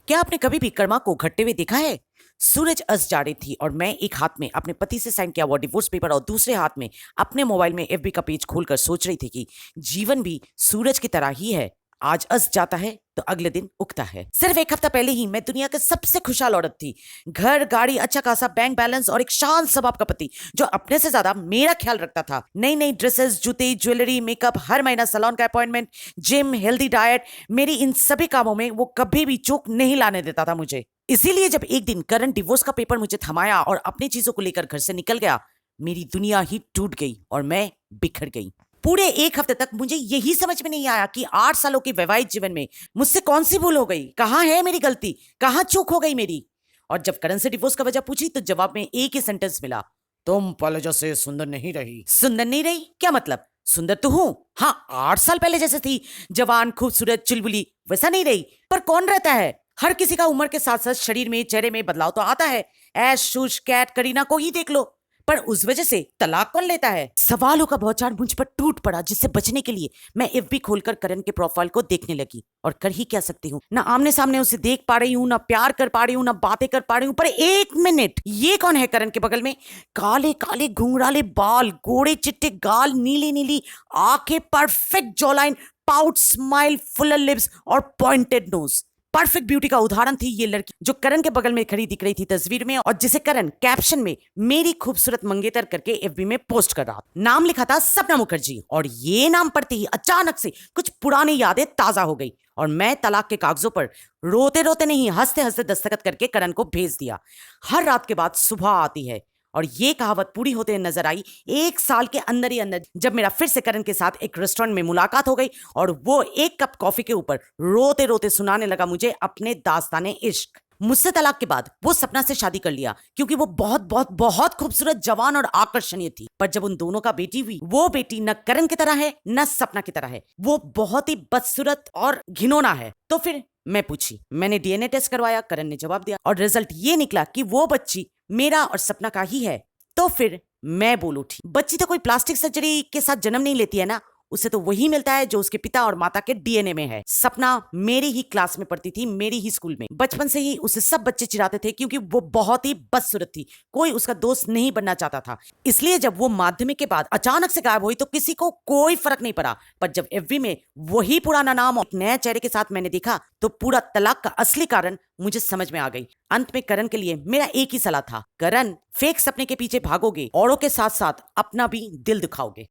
क्या आपने कभी भी कर्मा को घटते हुए देखा है? सूरज अस्त जा रही थी और मैं एक हाथ में अपने पति से साइन किया हुआ डिवोर्स पेपर और दूसरे हाथ में अपने मोबाइल में एफबी का पेज खोलकर सोच रही थी कि जीवन भी सूरज की तरह ही है। आज अस्त जाता है तो अगले दिन उगता है। सिर्फ एक हफ्ता पहले ही मैं दुनिया के सबसे खुशहाल औरत थी। घर, गाड़ी, अच्छा खासा बैंक बैलेंस और एक शांत स्वभाव का पति जो अपने से ज्यादा मेरा ख्याल रखता था। नई नई ड्रेसेस, जूते, ज्वेलरी, मेकअप, हर महीना सैलून का अपॉइंटमेंट, जिम, हेल्दी डाइट, मेरी इन सभी कामों में वो कभी भी चूक नहीं लाने देता था मुझे। इसीलिए जब एक दिन करण डिवोर्स का पेपर मुझे थमाया और अपनी चीजों को लेकर घर से निकल गया, मेरी दुनिया ही टूट गई और मैं बिखर गई। पूरे एक हफ्ते तक मुझे यही समझ में नहीं आया कि 8 सालों के वैवाहिक जीवन में मुझसे कौन सी भूल हो गई, कहाँ है मेरी गलती, कहाँ चूक हो गई मेरी। और जब करण से डिवोर्स का वजह पूछी तो जवाब में एक ही सेंटेंस मिला, तुम पहले जैसे सुंदर नहीं रही। सुंदर नहीं रही क्या मतलब? सुंदर तो हूं, हाँ 8 साल पहले जैसे थी, जवान, खूबसूरत, चुलबुली, वैसा नहीं रही। पर कौन रहता है? हर किसी का उम्र के साथ साथ शरीर में, चेहरे में बदलाव तो आता है। ऐश, शुश, कैट, करीना को ही देख लो। पर उस वजह से तलाक कौन लेता है? सवालों का बौछार मुझ पर टूट पड़ा, जिससे बचने के लिए मैं एफबी खोलकर करण के प्रोफाइल को देखने लगी। और कर ही क्या सकती हूँ, ना आमने सामने उसे देख पा रही हूँ, ना प्यार कर पा रही हूँ, ना बातें कर पा रही हूँ। पर एक मिनट, ये कौन है करण के बगल में? काले काले घुंघराले बाल, गोरे चिट्टे गाल, नीली नीली आंखें, perfect jawline, pout smile, Fuller lips और पॉइंटेड नोज। परफेक्ट ब्यूटी का उदाहरण थी ये लड़की जो करण के बगल में खड़ी दिख रही थी तस्वीर में, और जिसे करण कैप्शन में मेरी खूबसूरत मंगेतर करके एफबी में पोस्ट कर रहा। नाम लिखा था सपना मुखर्जी, और ये नाम पढ़ते ही अचानक से कुछ पुरानी यादें ताजा हो गई और मैं तलाक के कागजों पर रोते रोते नहीं, हंसते हंसते दस्तखत करके करण को भेज दिया। हर रात के बाद सुबह आती है और ये कहावत पूरी होते नजर आई 1 साल के अंदर ही अंदर, जब मेरा फिर से करण के साथ एक रेस्टोरेंट में मुलाकात हो गई और वो एक कप कॉफी के ऊपर रोते रोते सुनाने लगा मुझे अपने दास्ताने इश्क। मुझसे तलाक के बाद वो सपना से शादी कर लिया क्योंकि वो बहुत बहुत बहुत खूबसूरत, जवान और आकर्षणीय थी। पर जब उन दोनों का बेटी हुई, वो बेटी न करण की तरह है न सपना की तरह है, वो बहुत ही बदसूरत और घिनौना है। तो फिर मैं पूछी, मैंने डीएनए टेस्ट करवाया, करण ने जवाब दिया और रिजल्ट ये निकला कि वो बच्ची मेरा और सपना का ही है। तो फिर मैं बोल उठी, बच्ची तो कोई प्लास्टिक सर्जरी के साथ जन्म नहीं लेती है ना, उसे तो वही मिलता है जो उसके पिता और माता के डीएनए में है। सपना मेरी ही क्लास में पढ़ती थी, मेरी ही स्कूल में। बचपन से ही उसे सब बच्चे चिढ़ाते थे क्योंकि वो बहुत ही बदसूरत थी, कोई उसका दोस्त नहीं बनना चाहता था। इसलिए जब वो माध्यमिक के बाद अचानक से गायब हुई तो किसी को कोई फर्क नहीं पड़ा। पर जब एफबी में वही पुराना नाम और नए चेहरे के साथ मैंने देखा तो पूरा तलाक का असली कारण मुझे समझ में आ गई। अंत में करण के लिए मेरा एक ही सलाह था, करण फेक सपने के पीछे भागोगे, औरों के साथ साथ अपना भी दिल दुखाओगे।